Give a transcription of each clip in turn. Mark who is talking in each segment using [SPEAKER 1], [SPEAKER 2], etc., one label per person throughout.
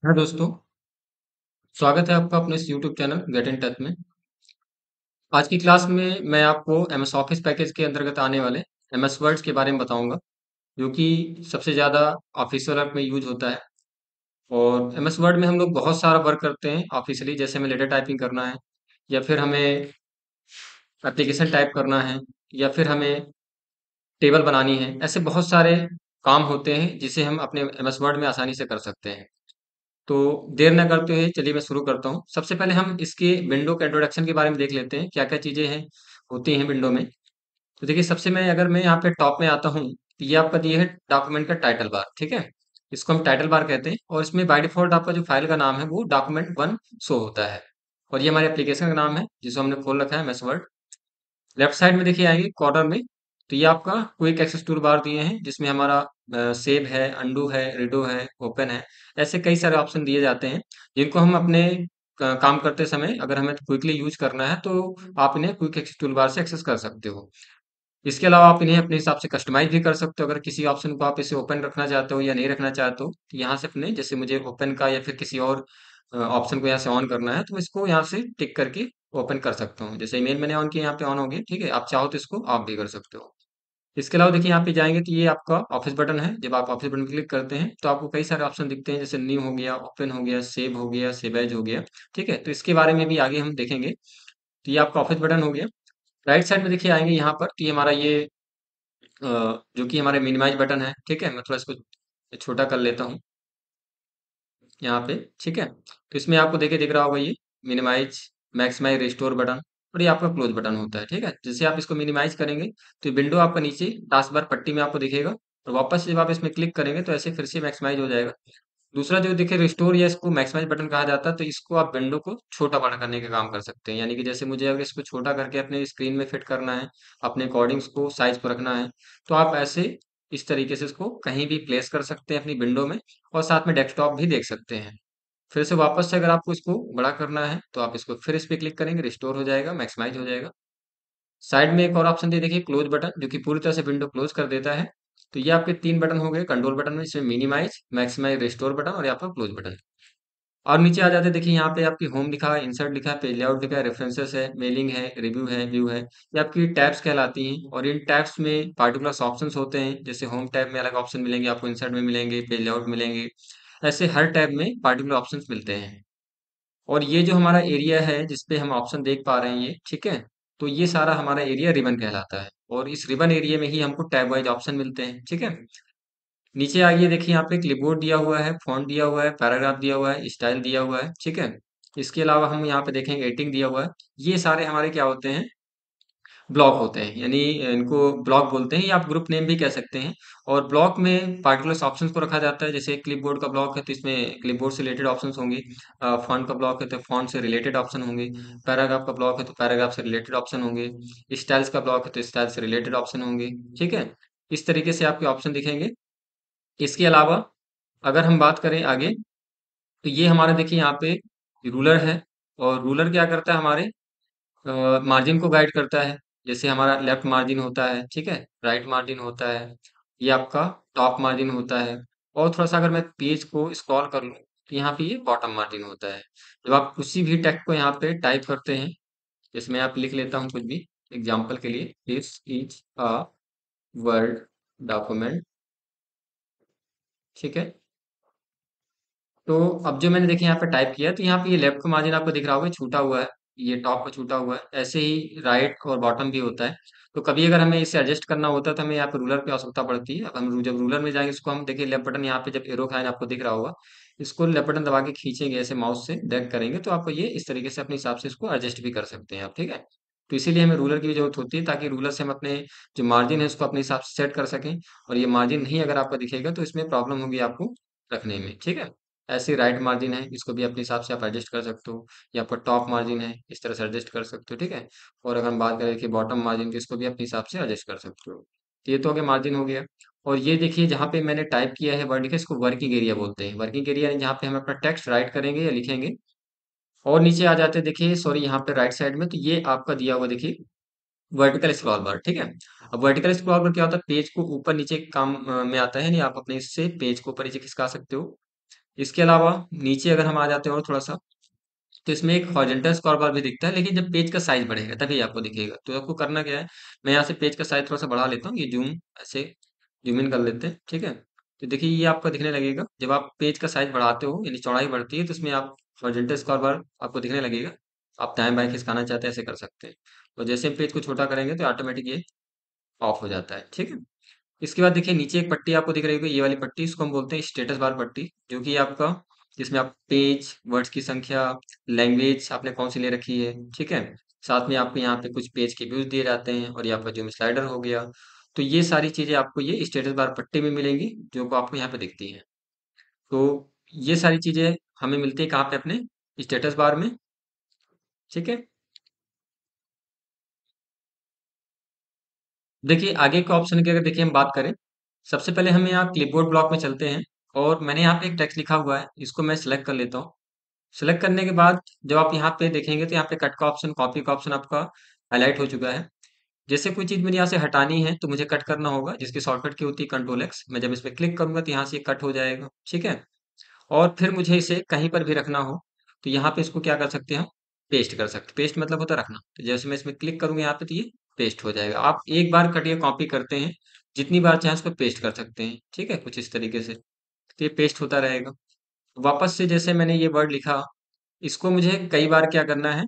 [SPEAKER 1] हाँ दोस्तों, स्वागत है आपका अपने इस YouTube channel get in touch में। आज की क्लास में मैं आपको एमएस ऑफिस पैकेज के अंतर्गत आने वाले एमएस वर्ड्स के बारे में बताऊंगा, जो कि सबसे ज़्यादा ऑफिशियल वर्क में यूज होता है। और एमएस वर्ड में हम लोग बहुत सारा वर्क करते हैं ऑफिशियली, जैसे हमें लेटर टाइपिंग करना है, या फिर हमें एप्लीकेशन टाइप करना है, या फिर हमें टेबल बनानी है। ऐसे बहुत सारे काम होते हैं जिसे हम अपने एमएस वर्ड में आसानी से कर सकते हैं। तो देर ना करते हुए चलिए मैं शुरू करता हूँ। सबसे पहले हम इसके विंडो के इंट्रोडक्शन के बारे में देख लेते हैं, क्या-क्या चीज़ें हैं होती हैं विंडो में। तो देखिए, सबसे मैं अगर मैं यहाँ पे टॉप में आता हूँ, तो ये आपका दिया है डॉक्यूमेंट का टाइटल बार, ठीक है? इसको हम टाइटल बार कहते हैं, और इसमें बाय डिफ़ॉल्ट आपका जो फ़ाइल का नाम है वो डॉक्यूमेंट 1 शो होता है। और ये हमारे एप्लीकेशन का नाम है जिसको हमने खोल रखा है एमएस वर्ड। लेफ्ट साइड में देखिए आएंगे कॉर्नर में, तो ये आपका क्विक एक्सेस टूल बार दिए हैं, जिसमें हमारा सेव है, अंडू है, रिडो है, ओपन है। ऐसे कई सारे ऑप्शन दिए जाते हैं जिनको हम अपने काम करते समय अगर हमें क्विकली यूज करना है, तो आप इन्हें क्विक एक्सेस टूल बार से एक्सेस कर सकते हो। इसके अलावा आप इन्हें अपने हिसाब से कस्टमाइज भी कर सकते हो। अगर किसी ऑप्शन को आप इसे ओपन रखना चाहते हो या नहीं रखना चाहते हो, तो यहाँ से अपने, जैसे मुझे ओपन का या फिर किसी और ऑप्शन को यहाँ से ऑन करना है, तो मैं इसको यहाँ से टिक करके ओपन कर सकता हूँ। जैसे ईमेल मैंने ऑन किया, यहाँ पे ऑन हो गया, ठीक है? आप चाहो तो इसको ऑफ भी कर सकते हो। इसके अलावा देखिए, यहाँ पे जाएंगे तो ये आपका ऑफिस बटन है। जब आप ऑफिस बटन पर क्लिक करते हैं तो आपको कई सारे ऑप्शन दिखते हैं, जैसे न्यू हो गया, ओपन हो गया, सेव हो गया, सेव एज हो गया, ठीक है? तो इसके बारे में भी आगे हम देखेंगे। तो ये आपका ऑफिस बटन हो गया। राइट साइड में देखिए आएंगे यहाँ पर, तो ये हमारा ये जो कि हमारे मिनिमाइज बटन है, ठीक है? मैं थोड़ा इसको छोटा कर लेता हूँ यहाँ पे, ठीक है? तो इसमें आपको देखिए दिख रहा होगा ये मिनिमाइज, मैक्सिमाइज, रिस्टोर बटन, और ये आपका क्लोज बटन होता है, ठीक है? जैसे आप इसको मिनिमाइज करेंगे तो विंडो आपका नीचे टास्क बार पट्टी में आपको दिखेगा, और वापस से जब आप इसमें क्लिक करेंगे तो ऐसे फिर से मैक्सिमाइज हो जाएगा। दूसरा जो देखिए रिस्टोर, या इसको मैक्सिमाइज बटन कहा जाता है, तो इसको आप विंडो को छोटा बड़ा करने का काम कर सकते हैं। यानी कि जैसे मुझे अगर इसको छोटा करके अपने स्क्रीन में फिट करना है, अपने अकॉर्डिंग्स को साइज को रखना है, तो आप ऐसे इस तरीके से इसको कहीं भी प्लेस कर सकते हैं अपनी विंडो में, और साथ में डेस्कटॉप भी देख सकते हैं। फिर से वापस से अगर आपको इसको बड़ा करना है, तो आप इसको फिर इस पे क्लिक करेंगे, रिस्टोर हो जाएगा, मैक्सिमाइज हो जाएगा। साइड में एक और ऑप्शन दे देखिए, क्लोज बटन, जो कि पूरी तरह से विंडो क्लोज कर देता है। तो ये आपके 3 बटन हो गए कंट्रोल बटन में, इसमें मिनिमाइज, मैक्सिमाइज, रिस्टोर बटन, और ये आपका क्लोज बटन। और नीचे आ जाते हैं, देखिए यहाँ पे आपकी होम लिखा है, इंसर्ट लिखा है, पेज लेआउट लिखा है, रेफरेंसेस है, मेलिंग है, रिव्यू है, व्यू है। ये आपकी टैब्स कहलाती हैं, और इन टैब्स में पार्टिकुलर ऑप्शंस होते हैं। जैसे होम टैब में अलग ऑप्शन मिलेंगे आपको, इंसर्ट में मिलेंगे, पेज लेआउट मिलेंगे। ऐसे हर टैब में पार्टिकुलर ऑप्शंस मिलते हैं। और ये जो हमारा एरिया है जिस पे हम ऑप्शन देख पा रहे हैं ये, ठीक है? तो ये सारा हमारा एरिया रिबन कहलाता है, और इस रिबन एरिया में ही हमको टैब वाइज ऑप्शन मिलते हैं, ठीक है? नीचे आइए, देखिए यहाँ पे क्लिपबोर्ड दिया हुआ है, फॉन्ट दिया हुआ है, पैराग्राफ दिया हुआ है, स्टाइल दिया हुआ है, ठीक है? इसके अलावा हम यहाँ पे देखेंगे एडिटिंग दिया हुआ है। ये सारे हमारे क्या होते हैं, ब्लॉक होते हैं। यानी इनको ब्लॉक बोलते हैं, या आप ग्रुप नेम भी कह सकते हैं। और ब्लॉक में पार्टिकुलर ऑप्शंस को रखा जाता है। जैसे क्लिपबोर्ड का ब्लॉक है तो इसमें क्लिपबोर्ड से रिलेटेड ऑप्शंस होंगे। फॉन्ट का ब्लॉक है तो फॉन्ट से रिलेटेड ऑप्शन होंगे। पैराग्राफ का ब्लॉक है तो पैराग्राफ से रिलेटेड ऑप्शन होंगे। स्टाइल्स का ब्लॉक है तो स्टाइल से रिलेटेड ऑप्शन होंगे, ठीक है? इस तरीके से आपके ऑप्शन दिखेंगे। इसके अलावा अगर हम बात करें आगे, तो ये हमारे देखिए यहाँ पे रूलर है। और रूलर क्या करता है, हमारे मार्जिन को गाइड करता है। जैसे हमारा लेफ्ट मार्जिन होता है, ठीक है? राइट मार्जिन होता है, ये आपका टॉप मार्जिन होता है। और थोड़ा सा अगर मैं पेज को स्क्रॉल कर लूँ, तो यहाँ पे ये बॉटम मार्जिन होता है। जब आप किसी भी टेक्स्ट को यहाँ पे टाइप करते हैं, जैसे मैं आप लिख लेता हूँ कुछ भी एग्जाम्पल के लिए, this is a word document, ठीक है? तो अब जो मैंने देखिए यहाँ पे टाइप किया, तो यहाँ पे ये लेफ्ट का मार्जिन आपको दिख रहा होगा, छूटा हुआ है। ये टॉप का छूटा हुआ है। ऐसे ही राइट और बॉटम भी होता है। तो कभी अगर हमें इसे एडजस्ट करना होता है, तो हमें यहाँ पे रूलर की आवश्यकता पड़ती है। अब हम जब रूलर में जाएंगे, इसको हम देखिए लेफ्ट बटन यहाँ पे जब एरो का है आपको दिख रहा होगा, इसको लेफ्ट बटन दबा के खींचेंगे, ऐसे माउस से ड्रैग करेंगे, तो आपको ये इस तरीके से अपने हिसाब से इसको एडजस्ट भी कर सकते हैं आप, ठीक है? तो इसीलिए हमें रूलर की भी जरूरत होती है, ताकि रूलर से हम अपने जो मार्जिन है उसको अपने हिसाब से सेट कर सकें। और ये मार्जिन नहीं अगर आपका दिखेगा, तो इसमें प्रॉब्लम होगी आपको रखने में, ठीक है? ऐसे राइट मार्जिन है, इसको भी अपने हिसाब से आप एडजस्ट कर सकते हो। या आपका टॉप मार्जिन है, इस तरह से एडजस्ट कर सकते हो, ठीक है? और अगर हम बात करें कि बॉटम मार्जिन की, इसको भी अपने हिसाब से एडजस्ट कर सकते हो। तो ये तो हो गया, मार्जिन हो गया। और ये देखिए जहाँ पे मैंने टाइप किया है वर्ड लिखा है, इसको वर्किंग एरिया बोलते हैं। वर्किंग एरिया जहाँ पे हम अपना टेक्स्ट राइट करेंगे या लिखेंगे। और नीचे आ जाते हैं, देखिए सॉरी, यहाँ पे राइट साइड में, तो ये आपका दिया हुआ देखिए वर्टिकल स्क्रॉल बार, ठीक है? अब वर्टिकल स्क्रॉल बार क्या होता है, पेज को ऊपर नीचे काम में आता है। नहीं, आप अपने इससे पेज को ऊपर नीचे खिसका सकते हो। इसके अलावा नीचे अगर हम आ जाते हैं और थोड़ा सा, तो इसमें एक हॉरिजॉन्टल स्क्रॉल बार भी दिखता है, लेकिन जब पेज का साइज बढ़ेगा तभी आपको दिखेगा। तो आपको करना क्या है, मैं यहाँ से पेज का साइज थोड़ा सा बढ़ा लेता हूँ, ये जूम ऐसे जूम इन कर लेते हैं, ठीक है। तो देखिए ये आपको दिखने लगेगा, जब आप पेज का साइज बढ़ाते हो यानी चौड़ाई बढ़ती है, तो इसमें आप हॉरिजॉन्टल स्क्रॉल बार आपको दिखने लगेगा। आप दाएं बाएं खिसकाना चाहते हैं ऐसे कर सकते हैं। तो जैसे हम पेज को छोटा करेंगे तो ऑटोमेटिक ये ऑफ हो जाता है, ठीक है। इसके बाद देखिए नीचे एक पट्टी आपको दिख रही होगी, ये वाली पट्टी, इसको हम बोलते हैं स्टेटस बार पट्टी, जो कि आपका, जिसमें आप पेज, वर्ड्स की संख्या, लैंग्वेज आपने कौन सी ले रखी है, ठीक है। साथ में आपको यहाँ पे कुछ पेज के व्यूज दिए जाते हैं, और ये आपका जूम स्लाइडर हो गया। तो ये सारी चीजें आपको ये स्टेटस बार पट्टी में मिलेंगी, जो को आपको यहाँ पे दिखती हैं। तो ये सारी चीजें हमें मिलती है कहाँ पे, अपने स्टेटस बार में, ठीक है। देखिए आगे के ऑप्शन की अगर देखिए हम बात करें, सबसे पहले हम यहाँ क्लिपबोर्ड ब्लॉक में चलते हैं, और मैंने यहाँ पे एक टेक्स्ट लिखा हुआ है, इसको मैं सिलेक्ट कर लेता हूँ। सिलेक्ट करने के बाद जब आप यहाँ पे देखेंगे तो यहाँ पे कट का ऑप्शन, कॉपी का ऑप्शन आपका हाईलाइट हो चुका है। जैसे कोई चीज मुझे यहाँ से हटानी है तो मुझे कट करना होगा, जिसकी शॉर्टकट की होती है कंट्रोल एक्स। मैं जब इस पे क्लिक करूंगा तो यहाँ से कट हो जाएगा, ठीक है। और फिर मुझे इसे कहीं पर भी रखना हो तो यहाँ पे इसको क्या कर सकते हैं हम, पेस्ट कर सकते हैं। पेस्ट मतलब होता है रखना। तो जैसे मैं इसमें क्लिक करूंगा यहाँ पे तो ये पेस्ट हो जाएगा। आप एक बार कट या कॉपी करते हैं, जितनी बार चाहे उसको पेस्ट कर सकते हैं, ठीक है, कुछ इस तरीके से। तो ये पेस्ट होता रहेगा। वापस से जैसे मैंने ये वर्ड लिखा, इसको मुझे कई बार क्या करना है,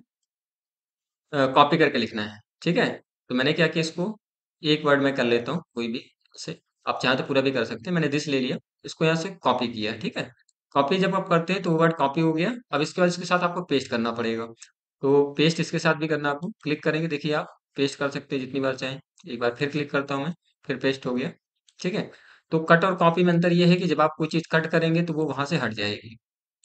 [SPEAKER 1] कॉपी करके लिखना है, ठीक है। तो मैंने क्या किया, इसको एक वर्ड में कर लेता हूँ कोई भी से। आप चाहे तो पूरा भी कर सकते हैं, मैंने दिस ले लिया, इसको यहाँ से कॉपी किया, ठीक है। कॉपी जब आप करते हैं तो वो वर्ड कॉपी हो गया। अब इसके बाद इसके साथ आपको पेस्ट करना पड़ेगा। तो पेस्ट इसके साथ भी करना, आपको क्लिक करेंगे, देखिए आप पेस्ट कर सकते हैं जितनी बार चाहें। एक बार फिर क्लिक करता हूँ मैं, फिर पेस्ट हो गया, ठीक है। तो कट और कॉपी में अंतर ये है कि जब आप कोई चीज कट करेंगे तो वो वहां से हट जाएगी,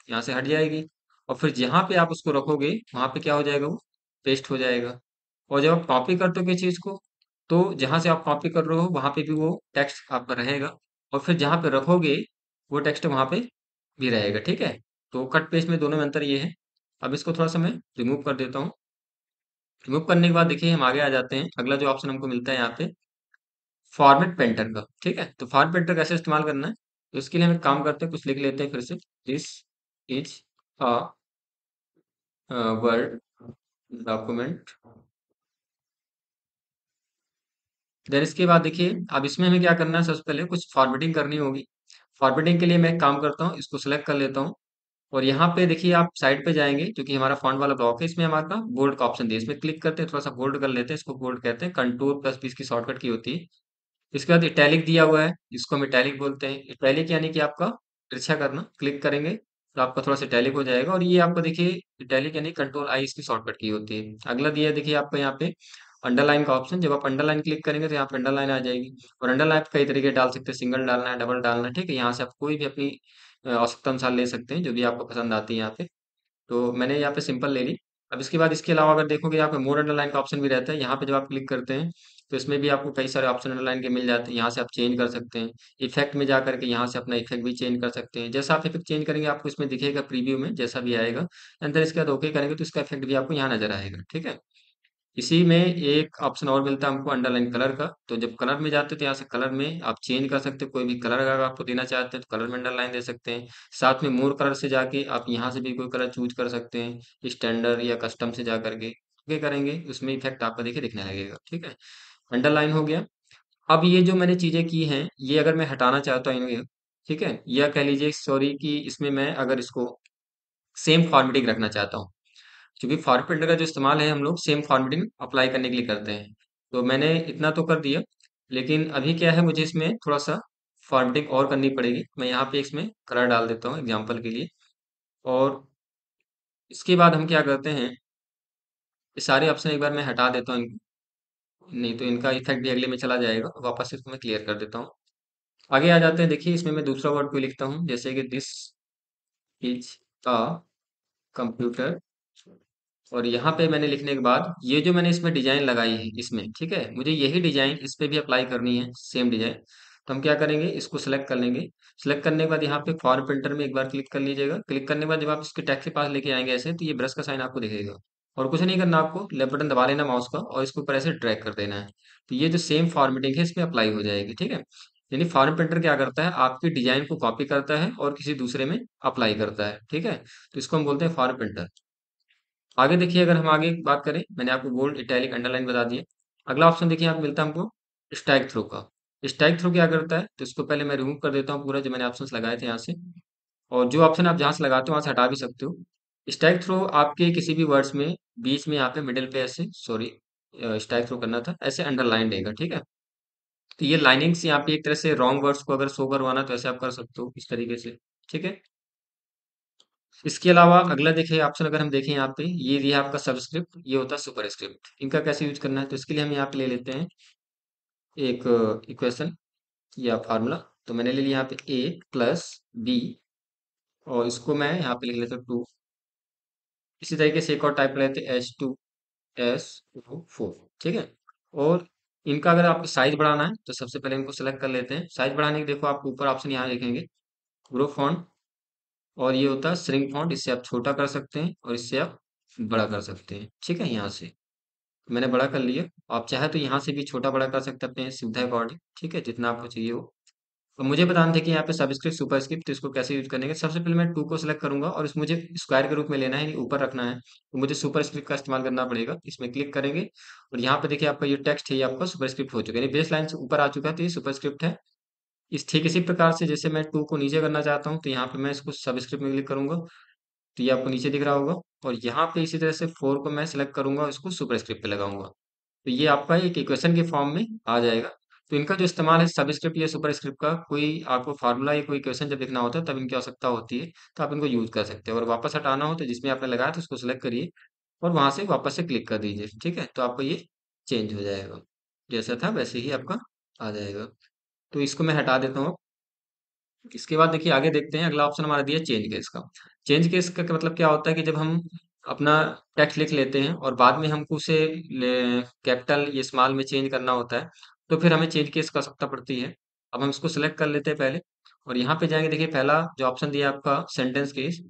[SPEAKER 1] यहाँ से हट जाएगी, और फिर जहाँ पे आप उसको रखोगे वहां पे क्या हो जाएगा, वो पेस्ट हो जाएगा। और जब आप कॉपी करते हो किसी चीज को, तो जहां से आप कॉपी कर रहे हो वहां पे भी वो टेक्स्ट आपका रहेगा, और फिर जहां पे रखोगे वो टेक्स्ट वहां पे भी रहेगा, ठीक है। तो कट पेस्ट में दोनों में अंतर ये है। अब इसको थोड़ा सा मैं रिमूव कर देता हूँ। रिमूव करने के बाद देखिए हम आगे आ जाते हैं, अगला जो ऑप्शन हमको मिलता है यहाँ पे, फॉर्मेट पेंटर का, ठीक है। तो फॉर्मेट पेंटर कैसे इस्तेमाल करना है, तो इसके लिए हम एक काम करते हैं, कुछ लिख लेते हैं फिर से। This is a word document. Then इसके बाद देखिए अब इसमें हमें क्या करना है, सबसे पहले कुछ फॉर्मेटिंग करनी होगी। फॉर्मेटिंग के लिए मैं एक काम करता हूँ, इसको सिलेक्ट कर लेता हूँ, और यहाँ पे देखिए आप साइड पे जाएंगे, क्योंकि हमारा फॉन्ट वाला ब्लॉक है, इसमें हमारा बोल्ड का ऑप्शन दिया है, इसमें क्लिक करते हैं, थोड़ा सा बोल्ड कर लेते हैं, इसको बोल्ड कहते हैं, कंट्रोल प्लस भी इसकी शॉर्टकट की होती है। इसके बाद इटैलिक दिया हुआ है, इसको हम इटैलिक बोलते हैं। इटैलिक यानी कि आपका तिरछा करना, क्लिक करेंगे तो आपका थोड़ा सा इटैलिक हो जाएगा, और ये आपको देखिए इटैलिक यानी कंट्रोल आई इसकी शॉर्टकट की होती है। अगला दिया है देखिए आपको यहाँ पे अंडरलाइन का ऑप्शन, जब आप अंडरलाइन क्लिक करेंगे तो यहाँ पे अंडरलाइन आ जाएगी। और अंडरलाइन आप कई तरीके डाल सकते हैं, सिंगल डालना है, डबल डालना है, ठीक है। यहाँ से आप कोई भी अपनी आवश्यकता अनुसार ले सकते हैं, जो भी आपको पसंद आती है यहाँ पे। तो मैंने यहाँ पे सिंपल ले ली। अब इसके बाद इसके अलावा अगर देखोगे यहाँ पे मोर अंडरलाइन का ऑप्शन भी रहता है, यहाँ पे जब आप क्लिक करते हैं तो इसमें भी आपको कई सारे ऑप्शन अंडरलाइन के मिल जाते हैं, यहाँ से आप चेंज कर सकते हैं। इफेक्ट में जा करके यहाँ से अपना इफेक्ट भी चेंज कर सकते हैं, जैसा आप इफेक्ट चेंज करेंगे आपको इसमें दिखेगा प्रीव्यू में, जैसा भी आएगा अंदर। इसके बाद ओके करेंगे तो इसका इफेक्ट भी आपको यहाँ नजर आएगा, ठीक है। इसी में एक ऑप्शन और मिलता है हमको अंडरलाइन कलर का। तो जब कलर में जाते हैं तो यहाँ से कलर में आप चेंज कर सकते हैं, कोई भी कलर अगर आपको देना चाहते हैं तो कलर में अंडरलाइन दे सकते हैं। साथ में मोर कलर से जाके आप यहाँ से भी कोई कलर चूज कर सकते हैं, स्टैंडर्ड या कस्टम से जा करके ओके करेंगे, उसमें इफेक्ट आपका देखिए दिखने लगेगा, ठीक है। अंडरलाइन हो गया। अब ये जो मैंने चीजें की हैं, ये अगर मैं हटाना चाहता हूँ इन्हें, ठीक है, या कह लीजिए सॉरी कि इसमें मैं अगर इसको सेम फॉर्मेटिंग रखना चाहता हूँ, क्योंकि फॉर्मेट प्रिंटर का जो इस्तेमाल है हम लोग सेम फॉर्मेटिंग अप्लाई करने के लिए करते हैं। तो मैंने इतना तो कर दिया, लेकिन अभी क्या है, मुझे इसमें थोड़ा सा फॉर्मेटिंग और करनी पड़ेगी। मैं यहाँ पे इसमें कलर डाल देता हूँ एग्जाम्पल के लिए, और इसके बाद हम क्या करते हैं, ये सारे ऑप्शन एक बार मैं हटा देता हूँ इनको, नहीं तो इनका इफेक्ट भी अगले में चला जाएगा। वापस से इसको मैं क्लियर कर देता हूँ। आगे आ जाते हैं, देखिए इसमें मैं दूसरा वर्ड कोई लिखता हूँ, जैसे कि दिस इज अ कंप्यूटर, और यहाँ पे मैंने लिखने के बाद ये जो मैंने इसमें डिजाइन लगाई है इसमें, ठीक है, मुझे यही डिजाइन इस पे भी अप्लाई करनी है, सेम डिजाइन। तो हम क्या करेंगे, इसको सिलेक्ट कर लेंगे। सिलेक्ट करने के बाद यहाँ पे फॉर्म प्रिंटर में एक बार क्लिक कर लीजिएगा। क्लिक करने के बाद जब आप इसके टैग के पास लेके आएंगे ऐसे, तो ये ब्रश का साइन आपको दिखेगा, और कुछ नहीं करना, आपको लेफ्ट बटन दबा लेना माउस का और इसको ऊपर ऐसे ड्रैग कर देना है। तो ये जो सेम फॉर्मेटिंग है इसमें अप्लाई हो जाएगी, ठीक है। यानी फॉरेन प्रिंटर क्या करता है, आपकी डिजाइन को कॉपी करता है और किसी दूसरे में अप्लाई करता है, ठीक है। तो इसको हम बोलते हैं फॉरेन प्रिंटर। आगे देखिए, अगर हम आगे बात करें, मैंने आपको बोल्ड, इटैलिक, अंडरलाइन बता दिए। अगला ऑप्शन देखिए, यहाँ पे मिलता है हमको स्टैक थ्रो का। स्टैक थ्रो क्या करता है, तो इसको पहले मैं रिमूव कर देता हूँ पूरा, जो मैंने ऑप्शंस लगाए थे यहाँ से। और जो ऑप्शन आप जहाँ से लगाते हो वहां से हटा भी सकते हो। स्टैक थ्रो आपके किसी भी वर्ड्स में बीच में यहाँ पे मिडिल पे ऐसे, सॉरी, स्टैक थ्रो करना था, ऐसे अंडरलाइन रहेगा, ठीक है। तो ये लाइनिंग्स यहाँ पे एक तरह से रॉन्ग वर्ड्स को अगर शो करवाना तो ऐसे आप कर सकते हो इस तरीके से, ठीक है। इसके अलावा अगला देखिए ऑप्शन, अगर हम देखें यहाँ पे, ये दिया आपका सबस्क्रिप्ट, ये होता है सुपर स्क्रिप्ट। इनका कैसे यूज करना है, तो इसके लिए हम यहाँ पे ले लेते हैं एक इक्वेशन या फार्मूला। तो मैंने ले लिया यहाँ पे ए प्लस बी, और इसको मैं यहाँ पे लिख लेता हूँ 2। इसी तरीके से एक और टाइप लेते हैं H2SO4, ठीक है। और इनका अगर आपको साइज बढ़ाना है तो सबसे पहले इनको सेलेक्ट कर लेते हैं। साइज बढ़ाने के देखो, आप ऊपर ऑप्शन यहाँ देखेंगे, ग्रो फॉन्ट, और ये होता है श्रिंक फॉन्ट। इससे आप छोटा कर सकते हैं और इससे आप बड़ा कर सकते हैं, ठीक है। यहाँ से मैंने बड़ा कर लिया। आप चाहे तो यहाँ से भी छोटा बड़ा कर सकते हैं अपने सुविधा अकॉर्डिंग, ठीक है, जितना आपको चाहिए हो। तो मुझे बताना था कि यहाँ पे सबस्क्रिप्ट सुपरस्क्रिप्ट, तो इसको कैसे यूज करने के, सबसे पहले मैं 2 को सिलेक्ट करूंगा और इस मुझे स्क्वायर के रूप में लेना है, यानी ऊपर रखना है, तो मुझे सुपरस्क्रिप्ट का इस्तेमाल करना पड़ेगा। इसमें क्लिक करेंगे और यहाँ पे देखिए आपका ये टेक्स्ट है, ये आपका सुपरस्क्रिप्ट हो चुका है, यानी बेस लाइन से ऊपर आ चुका है, तो ये सुपरस्क्रिप्ट है। इस ठीक इसी प्रकार से जैसे मैं 2 को नीचे करना चाहता हूँ, तो यहाँ पे मैं इसको सबस्क्रिप्ट में क्लिक करूंगा, तो ये आपको नीचे दिख रहा होगा। और यहाँ पे इसी तरह से 4 को मैं सिलेक्ट करूंगा और इसको सुपरस्क्रिप्ट पे लगाऊंगा, तो ये आपका एक इक्वेशन के फॉर्म में आ जाएगा। तो इनका जो इस्तेमाल है सबस्क्रिप्ट या सुपरस्क्रिप्ट का, कोई आपको फार्मूला या कोई इक्वेशन जब लिखना होता है तब इनकी आवश्यकता होती है, तो आप इनको यूज कर सकते हैं। और वापस हटाना हो तो जिसमें आपने लगाया था उसको सिलेक्ट करिए और वहां से वापस से क्लिक कर दीजिए, ठीक है। तो आपको ये चेंज हो जाएगा, जैसा था वैसे ही आपका आ जाएगा। तो इसको मैं हटा देता हूँ। इसके बाद देखिए आगे देखते हैं, अगला ऑप्शन हमारा दिया चेंज केस का। चेंज केस का मतलब क्या होता है कि जब हम अपना टेक्स्ट लिख लेते हैं और बाद में हमको उसे कैपिटल या स्मॉल में चेंज करना होता है, तो फिर हमें चेंज केस की आवश्यकता पड़ती है। अब हम इसको सिलेक्ट कर लेते हैं पहले, और यहाँ पे जाएंगे, देखिए पहला जो ऑप्शन दिया आपका सेंटेंस केस।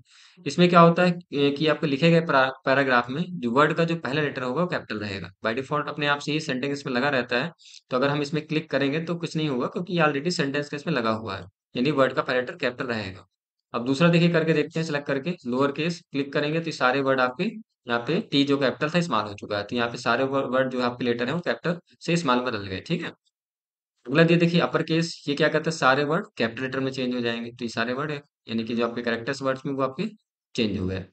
[SPEAKER 1] इसमें क्या होता है कि आपके लिखे गए पैराग्राफ में जो वर्ड का जो पहला लेटर होगा वो कैपिटल रहेगा। बाय डिफॉल्ट अपने आप से ही सेंटेंस में लगा रहता है। तो अगर हम इसमें क्लिक करेंगे तो कुछ नहीं होगा, क्योंकि ये ऑलरेडी सेंटेंस केस में लगा हुआ है, यानी वर्ड का पहला लेटर कैपिटल रहेगा। अब दूसरा देखिए करके देखते हैं, सिलेक्ट करके लोअर केस क्लिक करेंगे तो ये सारे वर्ड आपके यहाँ पे टी जो कैपिटल था स्मॉल हो चुका है, तो यहाँ पे सारे वर्ड जो आपके लेटर है वो कैपिटल से स्मॉल में बदल गए, ठीक है। अगला ये देखिए अपर केस, ये क्या कहता है, सारे वर्ड कैपिटल लेटर में चेंज हो जाएंगे, तो ये सारे वर्ड है, यानी कि जो आपके कैरेक्टर्स वर्ड्स में वो आपके चेंज हो गए।